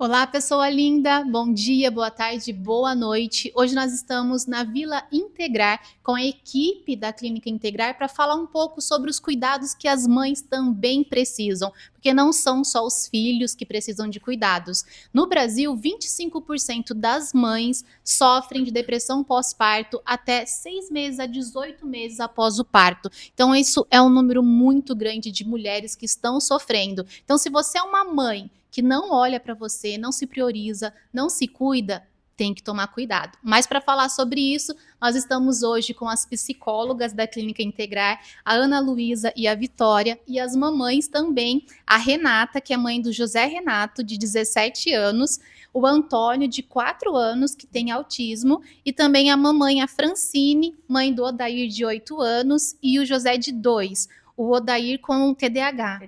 Olá, pessoa linda! Bom dia, boa tarde, boa noite. Hoje nós estamos na Vila Integrar com a equipe da Clínica Integrar para falar um pouco sobre os cuidados que as mães também precisam, porque não são só os filhos que precisam de cuidados. No Brasil, 25% das mães sofrem de depressão pós-parto até 6 meses a 18 meses após o parto. Então, isso é um número muito grande de mulheres que estão sofrendo. Então, se você é uma mãe que não olha para você, não se prioriza, não se cuida, tem que tomar cuidado. Mas para falar sobre isso, nós estamos hoje com as psicólogas da Clínica Integrar, a Ana Luísa e a Vitória, e as mamães também, a Renata, que é mãe do José Renato, de 17 anos, o Antônio, de 4 anos, que tem autismo, e também a mamãe, a Francine, mãe do Odair, de 8 anos, e o José, de 2, o Odair com TDAH.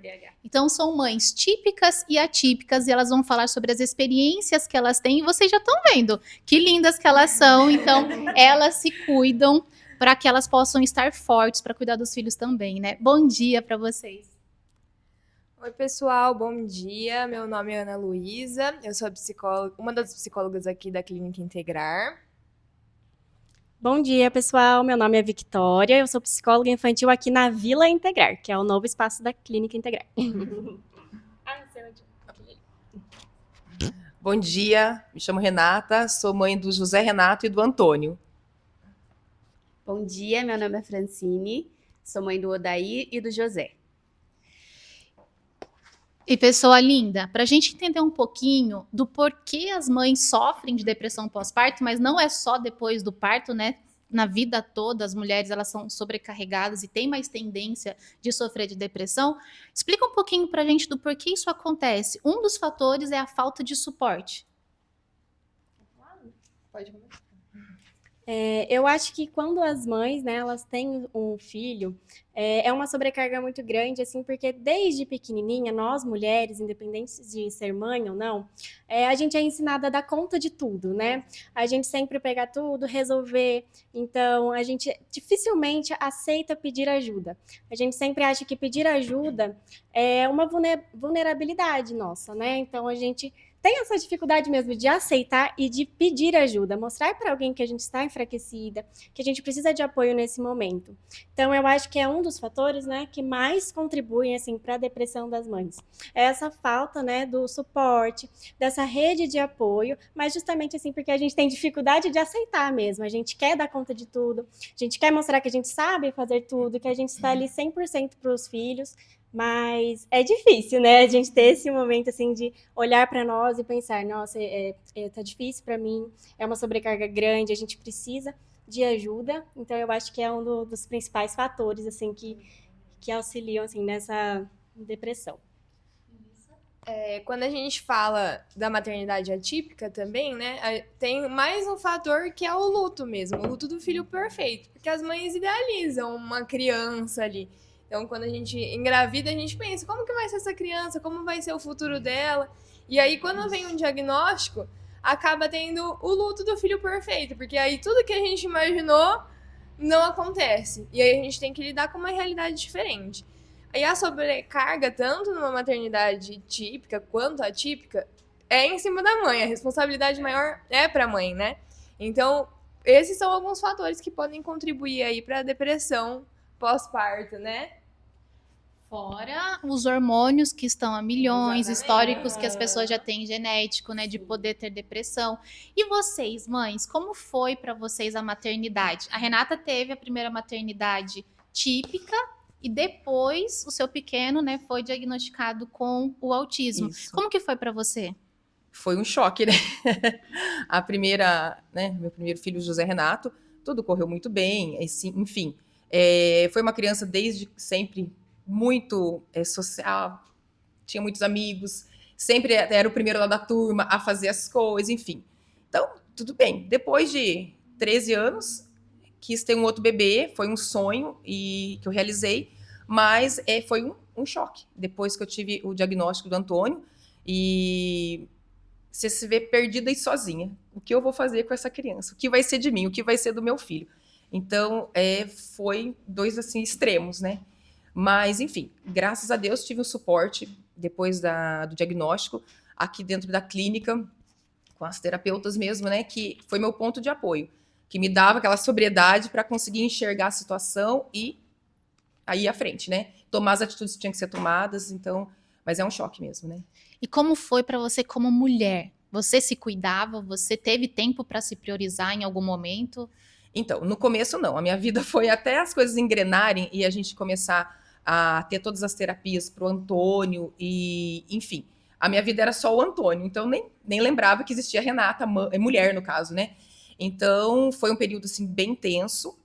Então, são mães típicas e atípicas, e elas vão falar sobre as experiências que elas têm, e vocês já estão vendo que lindas que elas são. Então, elas se cuidam para que elas possam estar fortes para cuidar dos filhos também, né? Bom dia para vocês. Oi, pessoal, bom dia. Meu nome é Ana Luísa, eu sou uma das psicólogas aqui da Clínica Integrar. Bom dia, pessoal. Meu nome é Victória, eu sou psicóloga infantil aqui na Vila Integrar, que é o novo espaço da Clínica Integrar. Bom dia, me chamo Renata, sou mãe do José Renato e do Antônio. Bom dia, meu nome é Francine, sou mãe do Odair e do José. E pessoa linda, para a gente entender um pouquinho do porquê as mães sofrem de depressão pós-parto, mas não é só depois do parto, né? Na vida toda, as mulheres elas são sobrecarregadas e têm mais tendência de sofrer de depressão. Explica um pouquinho para a gente do porquê isso acontece. Um dos fatores é a falta de suporte. Pode começar. Eu acho que quando as mães, né, elas têm um filho, é uma sobrecarga muito grande, assim, porque desde pequenininha, nós mulheres, independentes de ser mãe ou não, a gente é ensinada a dar conta de tudo, né? A gente sempre pegar tudo, resolver, então a gente dificilmente aceita pedir ajuda. A gente sempre acha que pedir ajuda é uma vulnerabilidade nossa, né? Então a gente tem essa dificuldade mesmo de aceitar e de pedir ajuda, mostrar para alguém que a gente está enfraquecida, que a gente precisa de apoio nesse momento. Então, eu acho que é um dos fatores, né, que mais contribuem, assim, para a depressão das mães. É essa falta, né, do suporte, dessa rede de apoio, mas justamente, assim, porque a gente tem dificuldade de aceitar mesmo. A gente quer dar conta de tudo, a gente quer mostrar que a gente sabe fazer tudo, que a gente está ali 100% para os filhos, mas é difícil, né, a gente ter esse momento, assim, de olhar para nós e pensar, nossa, tá difícil para mim, é uma sobrecarga grande, a gente precisa de ajuda. Então, eu acho que é um dos principais fatores, assim, que auxiliam, assim, nessa depressão. Quando a gente fala da maternidade atípica também, né, tem mais um fator que é o luto mesmo, o luto do filho perfeito, porque as mães idealizam uma criança ali. Então, quando a gente engravida, a gente pensa, como que vai ser essa criança? Como vai ser o futuro dela? E aí, quando vem um diagnóstico, acaba tendo o luto do filho perfeito, porque aí tudo que a gente imaginou não acontece. E aí a gente tem que lidar com uma realidade diferente. E a sobrecarga, tanto numa maternidade típica quanto atípica, é em cima da mãe. A responsabilidade maior é para a mãe, né? Então, esses são alguns fatores que podem contribuir aí para a depressão pós-parto, né? Fora os hormônios que estão a milhões, Exatamente. históricos que as pessoas já têm genético, né, de poder ter depressão. E vocês, mães, como foi para vocês a maternidade? A Renata teve a primeira maternidade típica e depois o seu pequeno, né, foi diagnosticado com o autismo. Isso. Como que foi para você? Foi um choque, né? A primeira, né, meu primeiro filho, José Renato, tudo correu muito bem, enfim. Foi uma criança desde sempre muito social, tinha muitos amigos, sempre era o primeiro lá da turma a fazer as coisas, enfim. Então, tudo bem. Depois de 13 anos, quis ter um outro bebê, foi um sonho que eu realizei, mas foi um choque. Depois que eu tive o diagnóstico do Antônio, e você se vê perdida e sozinha. O que eu vou fazer com essa criança? O que vai ser de mim? O que vai ser do meu filho? Então, foi dois, assim, extremos, né? Mas, enfim, graças a Deus tive um suporte depois do diagnóstico. aqui dentro da clínica, com as terapeutas mesmo, né, que foi meu ponto de apoio, que me dava aquela sobriedade para conseguir enxergar a situação e aí à frente, né? Tomar as atitudes que tinham que ser tomadas, então, mas é um choque mesmo, né? E como foi para você como mulher? Você se cuidava? Você teve tempo para se priorizar em algum momento? Então, no começo não, a minha vida foi até as coisas engrenarem e a gente começar a ter todas as terapias pro Antônio e, enfim, a minha vida era só o Antônio, então nem lembrava que existia a Renata, mulher no caso, né? Então, foi um período assim bem tenso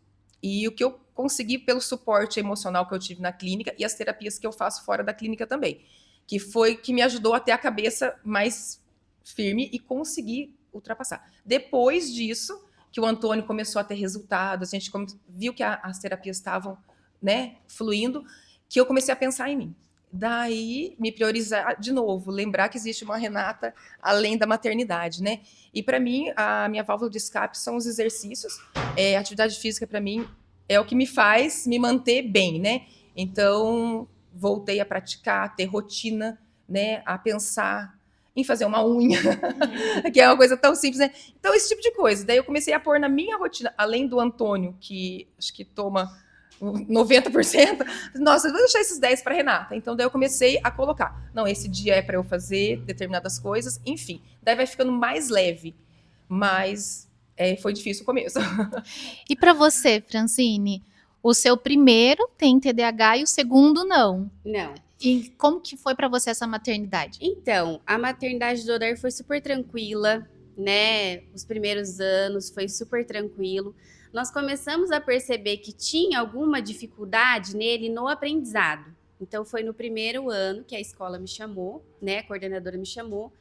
e o que eu consegui pelo suporte emocional que eu tive na clínica e as terapias que eu faço fora da clínica também, que foi que me ajudou a ter a cabeça mais firme e conseguir ultrapassar. Depois disso, que o Antônio começou a ter resultados, a gente viu que as terapias estavam, né, fluindo, que eu comecei a pensar em mim. Daí, me priorizar de novo, lembrar que existe uma Renata além da maternidade, né? E para mim, a minha válvula de escape são os exercícios. Atividade física, para mim, é o que me faz me manter bem, né? Então, voltei a praticar, ter rotina, né? A pensar em fazer uma unha, que é uma coisa tão simples, né? Então, esse tipo de coisa. Daí eu comecei a pôr na minha rotina, além do Antônio, que acho que toma 90%, nossa, eu vou deixar esses 10 para Renata. Então, daí eu comecei a colocar. Não, esse dia é para eu fazer determinadas coisas, enfim. Daí vai ficando mais leve, mas foi difícil o começo. E para você, Francine, o seu primeiro tem TDAH e o segundo não. Não. E como que foi para você essa maternidade? Então, a maternidade do Odair foi super tranquila, né? Os primeiros anos foi super tranquilo. Nós começamos a perceber que tinha alguma dificuldade nele no aprendizado. Então, foi no primeiro ano que a escola me chamou, né? A coordenadora me chamou.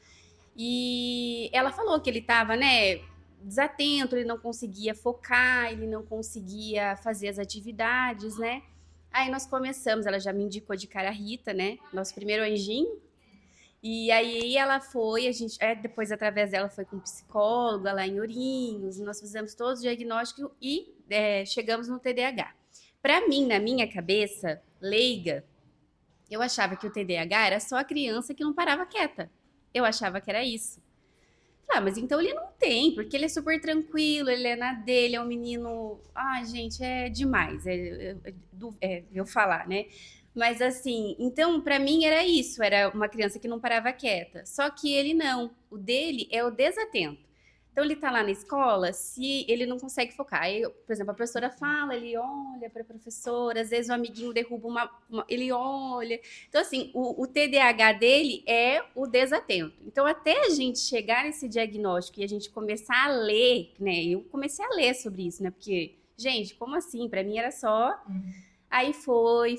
E ela falou que ele estava, né, desatento, ele não conseguia focar, ele não conseguia fazer as atividades, né? Aí nós começamos, ela já me indicou de cara a Rita, né? Nosso primeiro anjinho. E aí ela foi, a gente, depois através dela foi com um psicólogo lá em Ourinhos, nós fizemos todos o diagnóstico e chegamos no TDAH. Para mim, na minha cabeça, leiga, eu achava que o TDAH era só a criança que não parava quieta. Eu achava que era isso. Mas então ele não tem, porque ele é super tranquilo, ele é na dele, é um menino... Ai, gente, é demais eu falar, né? Mas assim, então pra mim era isso, era uma criança que não parava quieta. Só que ele não, o dele é o desatento. Então ele tá lá na escola, se ele não consegue focar. Aí, por exemplo, a professora fala, ele olha pra professora, às vezes o amiguinho derruba ele olha. Então assim, o TDAH dele é o desatento. Então até a gente chegar nesse diagnóstico e a gente começar a ler, né? Eu comecei a ler sobre isso, né? Porque, gente, como assim? Pra mim era só... Aí foi,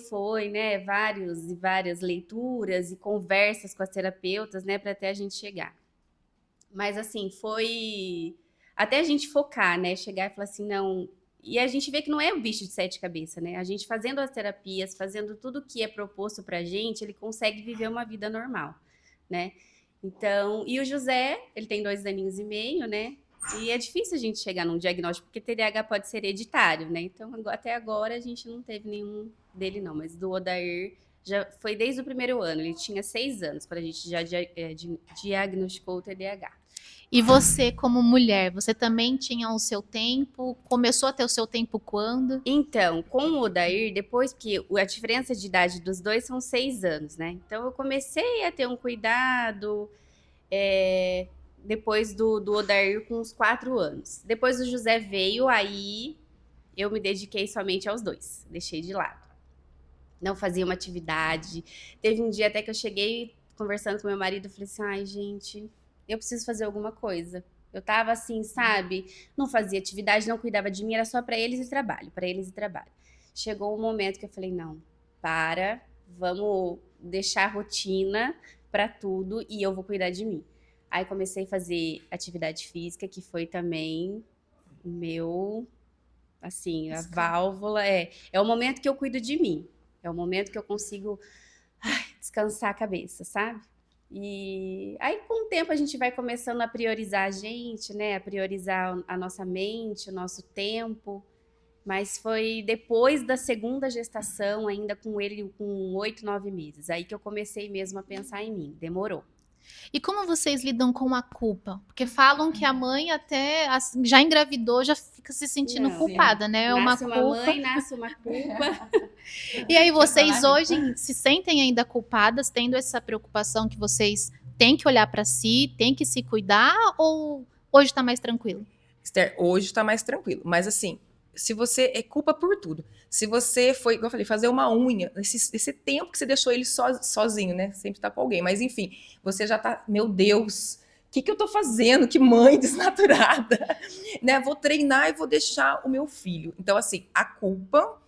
né, várias leituras e conversas com as terapeutas, né, para até a gente chegar. Mas, assim, foi até a gente focar, né, chegar e falar assim, não... E a gente vê que não é o bicho de 7 cabeças, né? A gente fazendo as terapias, fazendo tudo que é proposto pra gente, ele consegue viver uma vida normal, né? Então, e o José, ele tem 2 aninhos e meio, né? E é difícil a gente chegar num diagnóstico, porque TDAH pode ser hereditário, né? Então, até agora, a gente não teve nenhum dele, não. Mas do Odair, já foi desde o primeiro ano. Ele tinha 6 anos quando a gente já diagnosticou o TDAH. E você, como mulher, você também tinha o seu tempo? Começou a ter o seu tempo quando? Então, com o Odair, depois que a diferença de idade dos dois são 6 anos, né? Então, eu comecei a ter um cuidado... depois do Odair com uns 4 anos. Depois o José veio, aí eu me dediquei somente aos 2. Deixei de lado. Não fazia uma atividade. Teve um dia até que eu cheguei conversando com meu marido, falei assim, ai, gente, eu preciso fazer alguma coisa. Eu tava assim, sabe? Não fazia atividade, não cuidava de mim, era só para eles e trabalho, para eles e trabalho. Chegou um momento que eu falei, não, vamos deixar a rotina para tudo e eu vou cuidar de mim. Aí comecei a fazer atividade física, que foi também o meu, assim, a válvula. É o momento que eu cuido de mim. É o momento que eu consigo descansar a cabeça, sabe? E aí, com o tempo, a gente vai começando a priorizar a gente, né? A priorizar a nossa mente, o nosso tempo. Mas foi depois da segunda gestação, ainda com ele com 8, 9 meses. Aí que eu comecei mesmo a pensar em mim. Demorou. E como vocês lidam com a culpa? Porque falam que a mãe até já engravidou, já fica se sentindo Não, culpada, né? É uma Nasce uma culpa. mãe, nasce uma culpa. E aí vocês hoje se sentem ainda culpadas, tendo essa preocupação que vocês têm que olhar para si, têm que se cuidar, ou hoje tá mais tranquilo? Esther, hoje está mais tranquilo. Mas assim, se você é culpa por tudo. Se você foi, igual eu falei, fazer uma unha, esse tempo que você deixou ele sozinho, né? Sempre tá com alguém. Mas enfim, você já tá, meu Deus, o que eu tô fazendo? Que mãe desnaturada, né? Vou treinar e vou deixar o meu filho. Então assim, a culpa,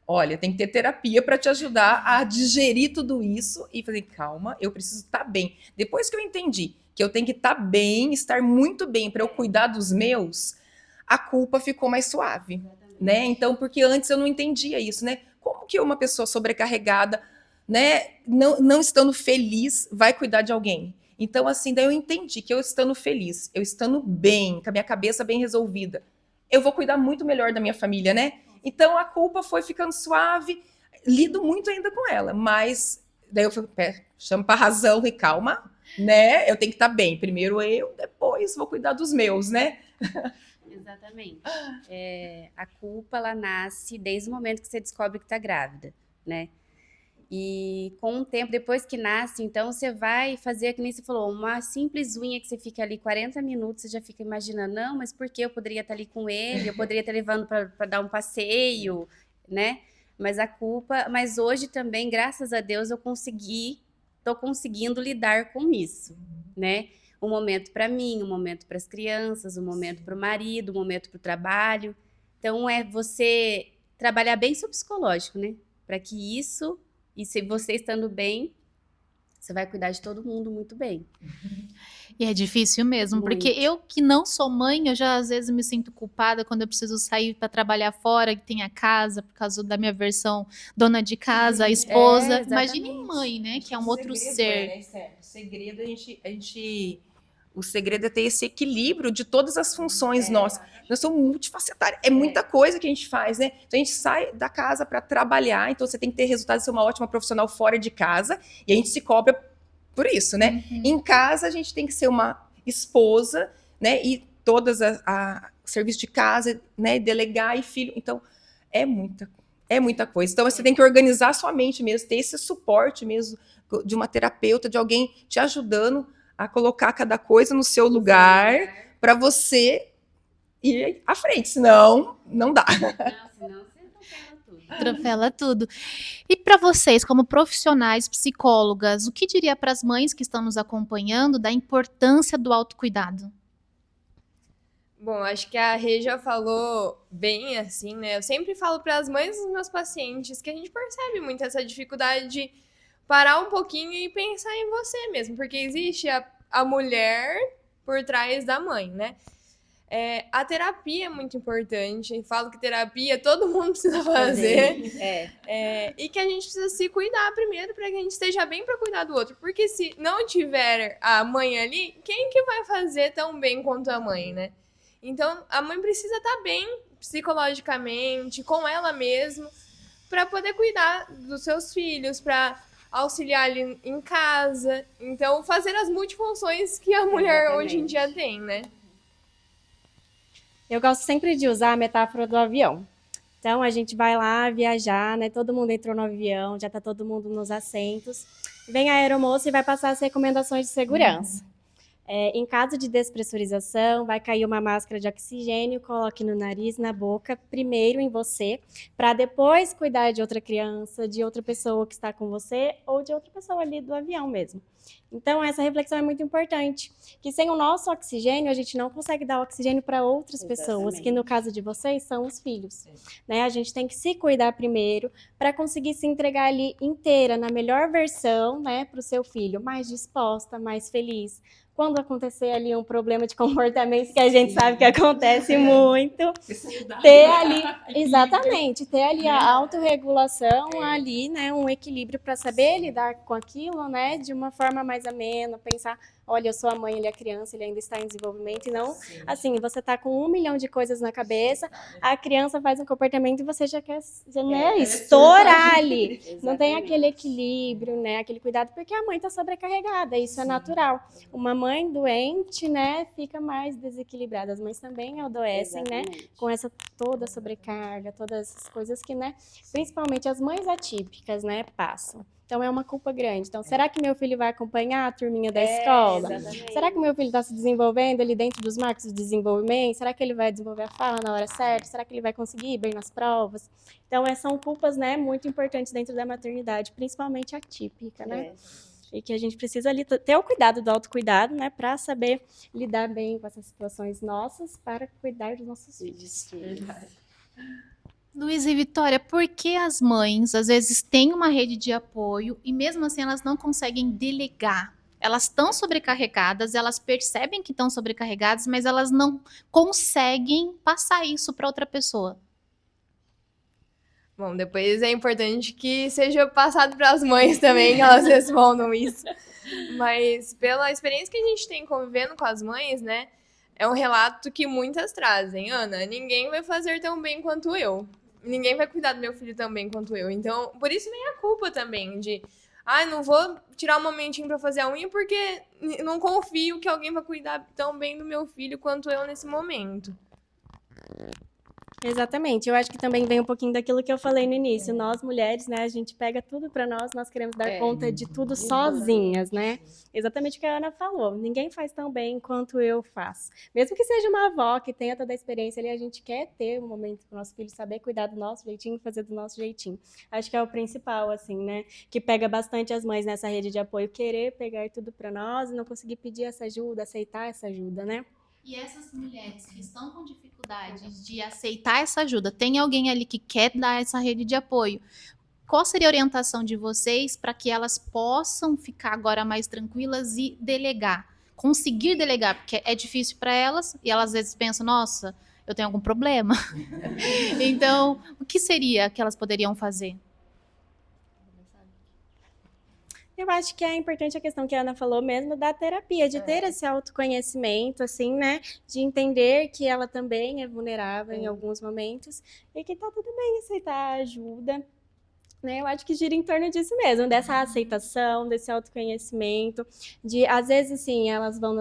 olha, tem que ter terapia para te ajudar a digerir tudo isso e fazer, calma, eu preciso estar bem. Depois que eu entendi que eu tenho que estar bem, estar muito bem para eu cuidar dos meus, a culpa ficou mais suave, né? Então, porque antes eu não entendia isso, né? Como que uma pessoa sobrecarregada, né, não estando feliz, vai cuidar de alguém? Então, assim, daí eu entendi que eu estando feliz, eu estando bem, com a minha cabeça bem resolvida, eu vou cuidar muito melhor da minha família, né? Então, a culpa foi ficando suave, lido muito ainda com ela, mas daí eu falei, chamo pra razão e calma, né? Eu tenho que estar bem. Primeiro eu, depois vou cuidar dos meus, né? Exatamente. A culpa, ela nasce desde o momento que você descobre que está grávida, né? E com o tempo, depois que nasce, então você vai fazer, que nem você falou, uma simples unha que você fica ali 40 minutos, você já fica imaginando, não, mas por que eu poderia estar ali com ele? Eu poderia estar levando para dar um passeio, né? Mas a culpa, mas hoje também, graças a Deus, tô conseguindo lidar com isso, né? Um momento para mim, um momento para as crianças, um momento para o marido, um momento para o trabalho. Então, é você trabalhar bem seu psicológico, né? Para que isso, e se você estando bem, você vai cuidar de todo mundo muito bem. E é difícil mesmo, porque Muito. eu que não sou mãe, eu já às vezes me sinto culpada quando eu preciso sair para trabalhar fora, que tem a casa, por causa da minha versão dona de casa, esposa. Imagine exatamente. mãe, né? Que é um outro ser. O segredo o segredo é ter esse equilíbrio de todas as funções nossas. Nós somos multifacetários. É muita coisa que a gente faz, né? Então a gente sai da casa para trabalhar, então você tem que ter resultado de ser uma ótima profissional fora de casa, e a gente se cobra por isso, né? Em casa a gente tem que ser uma esposa, né? E todas serviço de casa, né? Delegar e filho. Então é muita coisa. Então você tem que organizar a sua mente mesmo, ter esse suporte mesmo de uma terapeuta, de alguém te ajudando a colocar cada coisa no seu lugar para você ir à frente, senão não dá. Não, senão você atropela tudo. Atropela tudo. E para vocês, como profissionais, psicólogas, o que diria para as mães que estão nos acompanhando da importância do autocuidado? Bom, acho que a Rê já falou bem assim, né? Eu sempre falo para as mães dos meus pacientes que a gente percebe muito essa dificuldade de parar um pouquinho e pensar em você mesmo, porque existe a mulher por trás da mãe, né? A terapia é muito importante. Falo que terapia todo mundo precisa fazer. E que a gente precisa se cuidar primeiro para que a gente esteja bem para cuidar do outro. Porque se não tiver a mãe ali, quem que vai fazer tão bem quanto a mãe, né? Então, a mãe precisa estar bem psicologicamente, com ela mesma, para poder cuidar dos seus filhos, para auxiliar ali em casa. Então, fazer as multifunções que a mulher hoje em dia tem, né? Eu gosto sempre de usar a metáfora do avião. Então, a gente vai lá viajar, né? Todo mundo entrou no avião, já tá todo mundo nos assentos. Vem a aeromoça e vai passar as recomendações de segurança. Em caso de despressurização, vai cair uma máscara de oxigênio, coloque no nariz, na boca, primeiro em você, para depois cuidar de outra criança, de outra pessoa que está com você, ou de outra pessoa ali do avião mesmo. Então, essa reflexão é muito importante, que sem o nosso oxigênio, a gente não consegue dar oxigênio para outras pessoas, que no caso de vocês, são os filhos. Né? A gente tem que se cuidar primeiro, para conseguir se entregar ali inteira, na melhor versão, né, para o seu filho, mais disposta, mais feliz. Quando acontecer ali um problema de comportamento, que a gente sabe que acontece muito, ter ali, exatamente, ter ali a autorregulação ali, né, um equilíbrio para saber lidar com aquilo, né, de uma forma mais amena, pensar olha, eu sou a mãe, ele é a criança, ele ainda está em desenvolvimento, e não, assim, você tá com 1 milhão de coisas na cabeça, a criança faz um comportamento e você já quer, né, estourar ali. Não tem aquele equilíbrio, né, aquele cuidado, porque a mãe tá sobrecarregada, isso é natural. Uma mãe doente, né, fica mais desequilibrada. As mães também adoecem, né, com essa toda sobrecarga, todas essas coisas que, né, principalmente as mães atípicas, né, passam. Então é uma culpa grande. Então, será que meu filho vai acompanhar a turminha da escola? Exatamente. Será que meu filho está se desenvolvendo ali dentro dos marcos de desenvolvimento? Será que ele vai desenvolver a fala na hora certa? Será que ele vai conseguir ir bem nas provas? Então, são culpas, né, muito importantes dentro da maternidade, principalmente a típica, né? E que a gente precisa ali ter o cuidado do autocuidado, né, para saber lidar bem com essas situações nossas, para cuidar dos nossos filhos. Luísa e Vitória, por que as mães às vezes têm uma rede de apoio e mesmo assim elas não conseguem delegar? Elas estão sobrecarregadas, elas percebem que estão sobrecarregadas, mas elas não conseguem passar isso para outra pessoa. Bom, depois é importante que seja passado para as mães também, que elas respondam isso. Mas pela experiência que a gente tem convivendo com as mães, né, é um relato que muitas trazem. Ana, ninguém vai fazer tão bem quanto eu. Ninguém vai cuidar do meu filho tão bem quanto eu. Então, por isso vem a culpa também de, não vou tirar um momentinho para fazer a unha porque não confio que alguém vai cuidar tão bem do meu filho quanto eu nesse momento. Exatamente, eu acho que também vem um pouquinho daquilo que eu falei no início. Nós, mulheres, né, a gente pega tudo pra nós queremos dar conta de tudo sozinhas, né? Exatamente o que a Ana falou. Ninguém faz tão bem quanto eu faço. Mesmo que seja uma avó que tenha toda a experiência ali, a gente quer ter um momento pro nosso filho saber cuidar do nosso jeitinho, fazer do nosso jeitinho. Acho que é o principal, assim, né? Que pega bastante as mães nessa rede de apoio, querer pegar tudo pra nós e não conseguir pedir essa ajuda, aceitar essa ajuda, né? E essas mulheres que estão com dificuldades de aceitar essa ajuda, tem alguém ali que quer dar essa rede de apoio? Qual seria a orientação de vocês para que elas possam ficar agora mais tranquilas e delegar? Conseguir delegar, porque é difícil para elas e elas às vezes pensam, nossa, eu tenho algum problema. Então, o que seria que elas poderiam fazer? Eu acho que é importante a questão que a Ana falou mesmo da terapia, de ter esse autoconhecimento, assim, né? De entender que ela também é vulnerável em alguns momentos e que tá tudo bem aceitar ajuda. Né? Eu acho que gira em torno disso mesmo, dessa aceitação, desse autoconhecimento, de, às vezes, assim, elas vão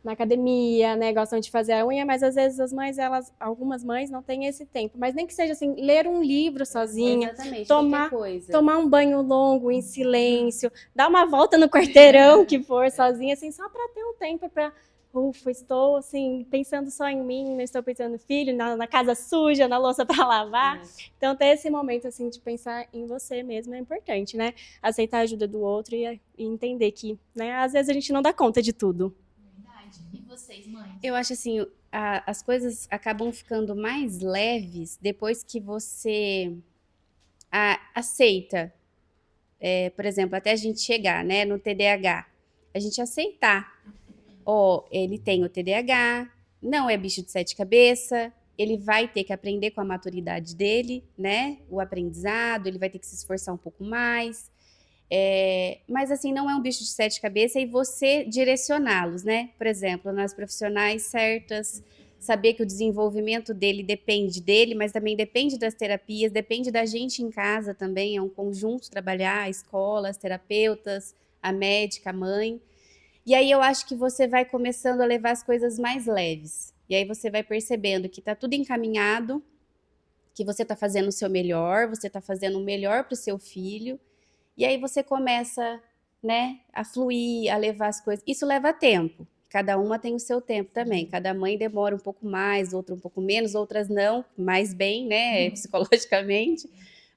na academia, né, gostam de fazer a unha, mas às vezes as mães, algumas mães não têm esse tempo, mas nem que seja assim, ler um livro sozinha, Exatamente, tomar qualquer coisa. tomar um banho longo em silêncio, dar uma volta no quarteirão que for sozinha, assim, só para ter um tempo para estou assim pensando só em mim, não estou pensando no filho, na casa suja, na louça para lavar. Então ter esse momento assim de pensar em você mesmo é importante, né? Aceitar a ajuda do outro e entender que, né, às vezes a gente não dá conta de tudo. E vocês, mães? Eu acho assim, as coisas acabam ficando mais leves depois que você aceita, por exemplo, até a gente chegar, né, no TDAH, a gente aceitar, ele tem o TDAH, não é bicho de 7 cabeças, ele vai ter que aprender com a maturidade dele, né, o aprendizado, ele vai ter que se esforçar um pouco mais, mas assim, não é um bicho de 7 cabeças e você direcioná-los, né? Por exemplo, nas profissionais certas, saber que o desenvolvimento dele depende dele, mas também depende das terapias, depende da gente em casa também, é um conjunto trabalhar, a escola, as terapeutas, a médica, a mãe. E aí eu acho que você vai começando a levar as coisas mais leves. E aí você vai percebendo que tá tudo encaminhado, que você tá fazendo o seu melhor, você tá fazendo o melhor pro seu filho. E aí você começa, né, a fluir, a levar as coisas. Isso leva tempo. Cada uma tem o seu tempo também. Cada mãe demora um pouco mais, outra um pouco menos, outras não, mais bem, né, psicologicamente.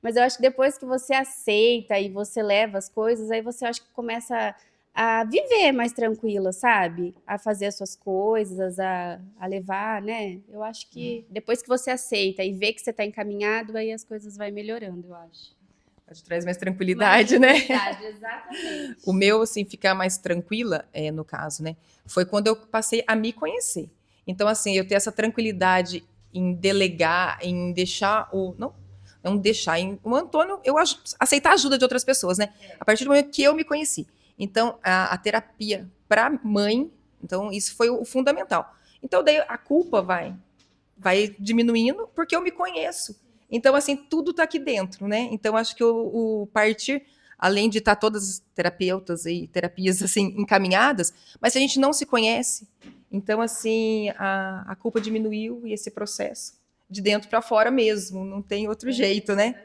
Mas eu acho que depois que você aceita e você leva as coisas, aí você acho que começa a viver mais tranquila, sabe? A fazer as suas coisas, a levar, né? Eu acho que depois que você aceita e vê que você está encaminhado, aí as coisas vão melhorando, eu acho. Traz mais tranquilidade, né? Exatamente. O meu, assim, ficar mais tranquila, no caso, né? Foi quando eu passei a me conhecer. Então, assim, eu ter essa tranquilidade em delegar, em deixar não deixar, o Antônio, aceitar a ajuda de outras pessoas, né? A partir do momento que eu me conheci. Então, a terapia para a mãe. Então, isso foi o fundamental. Então, daí a culpa vai diminuindo, porque eu me conheço. Então, assim, tudo está aqui dentro, né? Então, acho que o partir, além de estar todas as terapeutas e terapias, assim, encaminhadas, mas se a gente não se conhece, então, assim, a culpa diminuiu e esse processo de dentro para fora mesmo, não tem outro jeito, né?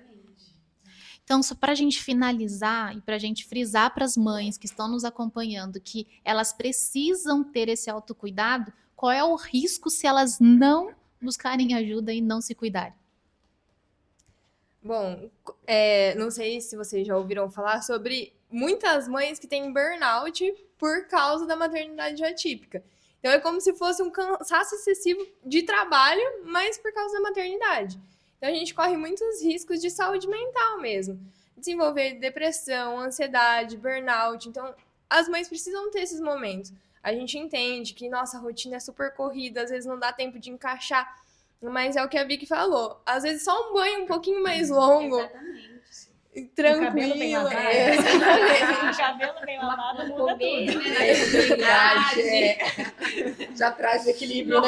Então, só para a gente finalizar e para a gente frisar para as mães que estão nos acompanhando que elas precisam ter esse autocuidado, qual é o risco se elas não buscarem ajuda e não se cuidarem? Bom, não sei se vocês já ouviram falar sobre muitas mães que têm burnout por causa da maternidade atípica. Então é como se fosse um cansaço excessivo de trabalho, mas por causa da maternidade. Então a gente corre muitos riscos de saúde mental mesmo. Desenvolver depressão, ansiedade, burnout. Então as mães precisam ter esses momentos. A gente entende que nossa rotina é super corrida, às vezes não dá tempo de encaixar. Mas é o que a Vicky falou. Às vezes só um banho um pouquinho mais longo. Exatamente. Tranquilo. O cabelo bem lavado. É. O cabelo bem lavado muda Comer, tudo. né? Verdade. Já traz equilíbrio, né?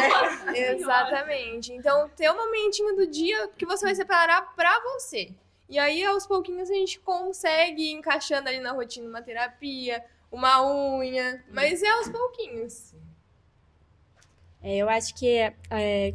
Exatamente. Então, ter um momentinho do dia que você vai separar pra você. E aí, aos pouquinhos, a gente consegue ir encaixando ali na rotina uma terapia, uma unha. Mas é aos pouquinhos. Eu acho que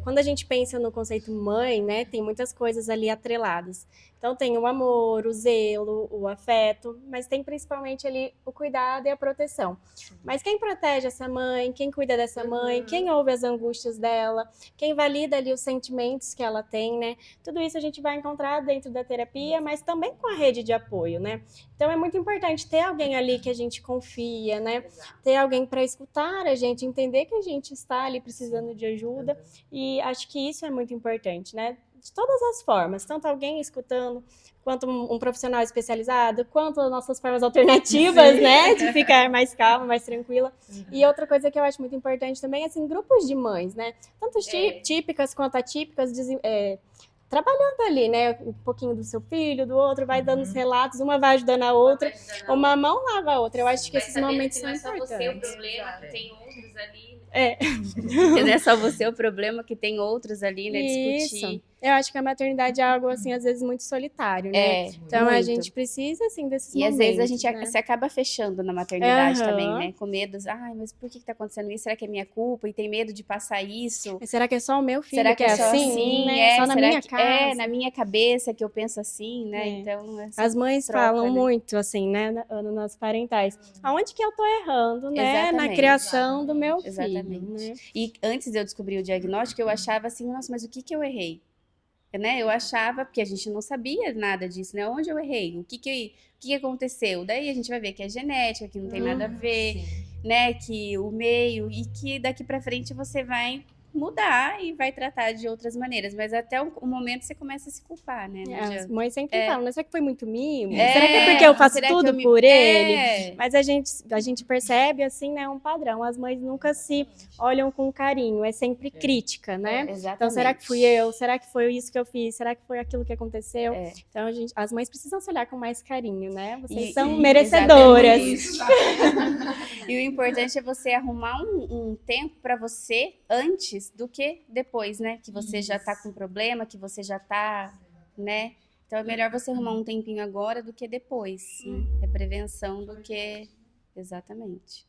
quando a gente pensa no conceito mãe, né, tem muitas coisas ali atreladas. Então tem o amor, o zelo, o afeto, mas tem principalmente ali o cuidado e a proteção. Mas quem protege essa mãe, quem cuida dessa mãe, quem ouve as angústias dela, quem valida ali os sentimentos que ela tem, né? Tudo isso a gente vai encontrar dentro da terapia, mas também com a rede de apoio, né? Então é muito importante ter alguém ali que a gente confia, né? Ter alguém para escutar a gente, entender que a gente está ali precisando de ajuda, e acho que isso é muito importante, né? De todas as formas, tanto alguém escutando, quanto um profissional especializado, quanto as nossas formas alternativas, né? De ficar mais calma, mais tranquila. E outra coisa que eu acho muito importante também, assim, grupos de mães, né? Tanto típicas quanto atípicas, trabalhando ali, né? Um pouquinho do seu filho, do outro, vai dando os relatos, uma vai ajudando a outra, uma mão lava a outra. Eu acho que esses momentos são Não é só você o importantes. problema, que tem outros ali. É. Não é só você o problema, que tem outros ali, né? Discutir. Isso. Eu acho que a maternidade é algo, assim, às vezes muito solitário, né? Então a muito. gente precisa, assim, desses E momentos, às vezes a gente né? se acaba fechando na maternidade Aham. também, né? Com medo. Ai, mas por que tá acontecendo isso? Será que é minha culpa? E tem medo de passar isso. Mas será que é só o meu filho Será que é só assim, né? Só na Será minha que casa? na minha cabeça que eu penso assim, né? É. Então, essa As mães troca, falam né? muito, assim, né, nas parentais. Aonde que eu tô errando, né? Na Exatamente. criação do meu filho, Exatamente. né? E antes de eu descobrir o diagnóstico, eu achava assim, nossa, mas o que eu errei? Né? Eu achava, porque a gente não sabia nada disso, né? Onde eu errei? O que aconteceu? Daí a gente vai ver que é genética, que não tem nada a ver, né? Que o meio, e que daqui pra frente você vai mudar e vai tratar de outras maneiras. Mas até o momento você começa a se culpar, né? Não As adianta. mães sempre falam, mas será que foi muito mimo? É, Será que é porque eu faço será que tudo eu me- por ele? É. Mas a gente percebe, assim, né, um padrão. As mães nunca se olham com carinho, é sempre crítica, né? Exatamente. Então, será que fui eu? Será que foi isso que eu fiz? Será que foi aquilo que aconteceu? É. Então, as mães precisam se olhar com mais carinho, né? Vocês E- são e- merecedoras. exatamente. E o importante é você arrumar um tempo para você antes do que depois, né? Que você já tá com problema, que você já tá, né? Então é melhor você arrumar um tempinho agora do que depois. Né? É prevenção do que... Exatamente.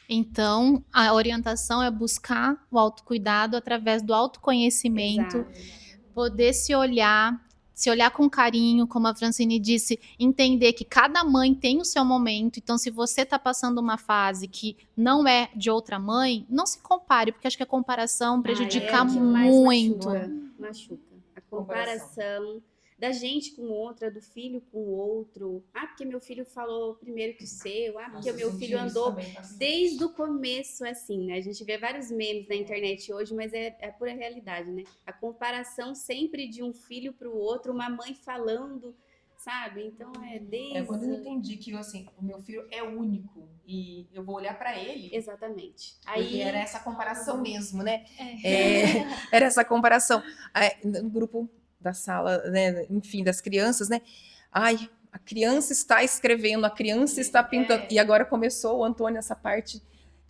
Então, a orientação é buscar o autocuidado através do autoconhecimento, Exato. poder se olhar com carinho, como a Francine disse, entender que cada mãe tem o seu momento. Então, se você está passando uma fase que não é de outra mãe, não se compare, porque acho que a comparação prejudica é o que mais muito. Machuca. A comparação da gente com outra, do filho com o outro. Ah, porque meu filho falou primeiro que o seu. Ah, porque o meu filho andou desde o começo, assim, né? A gente vê vários memes na internet hoje, mas é a pura realidade, né? A comparação sempre de um filho para o outro, uma mãe falando, sabe? Então é desde... Quando eu entendi que assim, o meu filho é único e eu vou olhar para ele, Exatamente. porque era essa comparação mesmo, né? Era essa comparação. No grupo da sala, né? Enfim, das crianças, né? Ai, a criança está escrevendo, a criança está pintando. E agora começou o Antônio essa parte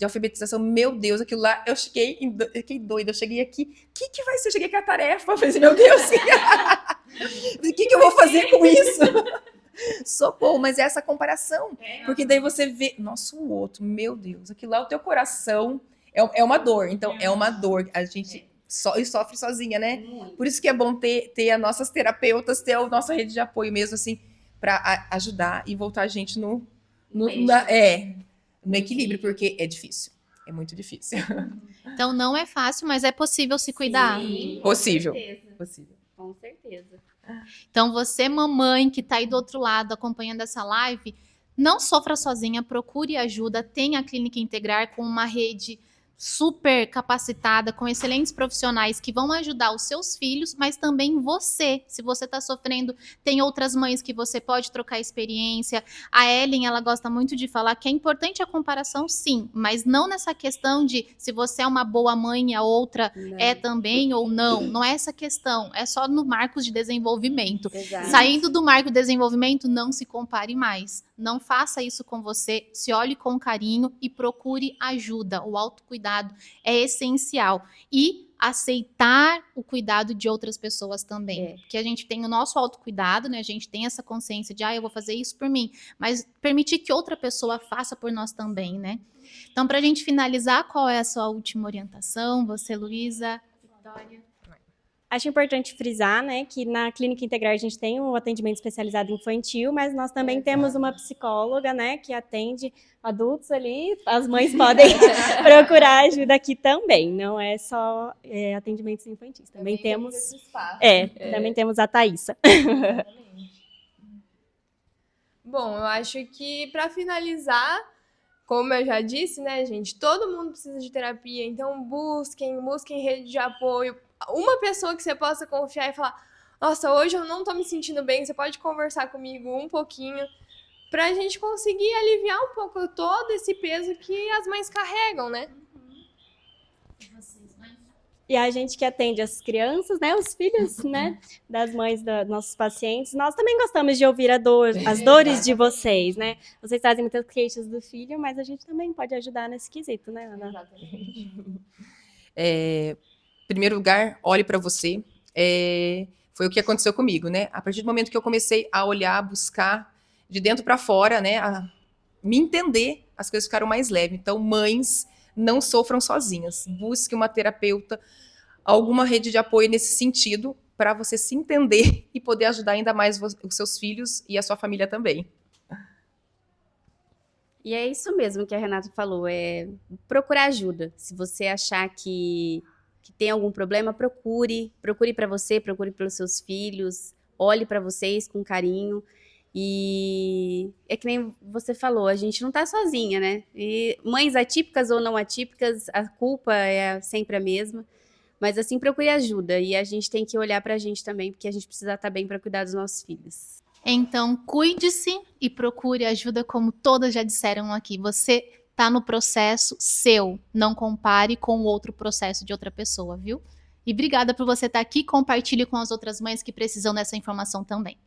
de alfabetização, meu Deus, aquilo lá, eu fiquei doida, eu cheguei aqui, o que vai ser? Eu cheguei aqui a tarefa, eu falei assim, meu Deus, o que eu vou fazer com isso? Socorro, mas é essa comparação, porque daí você vê, nossa, o outro, meu Deus, aquilo lá, o teu coração é uma dor, então é uma dor, a gente sofre sozinha, né? Por isso que é bom ter as nossas terapeutas, ter a nossa rede de apoio mesmo, assim, para ajudar e voltar a gente no equilíbrio, porque é difícil, é muito difícil. Então não é fácil, mas é possível se cuidar. Sim, Possível. Com certeza. Possível. Com certeza. Então você, mamãe, que tá aí do outro lado acompanhando essa live, não sofra sozinha, procure ajuda, tenha a Clínica Integrar com uma rede super capacitada, com excelentes profissionais que vão ajudar os seus filhos, mas também você. Se você está sofrendo, tem outras mães que você pode trocar experiência. A Ellen, ela gosta muito de falar que é importante a comparação, sim, mas não nessa questão de se você é uma boa mãe e a outra é também ou não. Não é essa questão, é só no marco de desenvolvimento. Exato. Saindo do marco de desenvolvimento, não se compare mais. Não faça isso com você, se olhe com carinho e procure ajuda. O autocuidado é essencial. E aceitar o cuidado de outras pessoas também. Porque a gente tem o nosso autocuidado, né? A gente tem essa consciência de, eu vou fazer isso por mim. Mas permitir que outra pessoa faça por nós também, né? Então, pra gente finalizar, qual é a sua última orientação? Você, Luísa, Vitória? Acho importante frisar, né, que na Clínica Integrar a gente tem um atendimento especializado infantil, mas nós também temos uma psicóloga, né, que atende adultos ali. As mães podem procurar ajuda aqui também. Não é só atendimentos infantis. Também temos. Também temos a Thaísa. Bom, eu acho que para finalizar, como eu já disse, né, gente, todo mundo precisa de terapia, então busquem rede de apoio. Uma pessoa que você possa confiar e falar, nossa, hoje eu não tô me sentindo bem, você pode conversar comigo um pouquinho, pra gente conseguir aliviar um pouco todo esse peso que as mães carregam, né? E a gente que atende as crianças, né, os filhos, né, das mães dos nossos pacientes, nós também gostamos de ouvir as dores de vocês, né? Vocês trazem muitas queixas do filho, mas a gente também pode ajudar nesse quesito, né, Ana? Exatamente. Em primeiro lugar, olhe para você. Foi o que aconteceu comigo, né? A partir do momento que eu comecei a olhar, a buscar de dentro para fora, né, a me entender, as coisas ficaram mais leves. Então, mães, não sofram sozinhas. Busque uma terapeuta, alguma rede de apoio nesse sentido, para você se entender e poder ajudar ainda mais os seus filhos e a sua família também. E é isso mesmo que a Renata falou, procurar ajuda. Se você achar que tem algum problema, procure para você, procure pelos seus filhos, olhe para vocês com carinho. E é que nem você falou, a gente não tá sozinha, né? E mães atípicas ou não atípicas, a culpa é sempre a mesma. Mas assim, procure ajuda. E a gente tem que olhar pra gente também, porque a gente precisa estar bem para cuidar dos nossos filhos. Então, cuide-se e procure ajuda, como todas já disseram aqui. Você tá no processo seu, não compare com o outro processo de outra pessoa, viu? E obrigada por você estar aqui, compartilhe com as outras mães que precisam dessa informação também.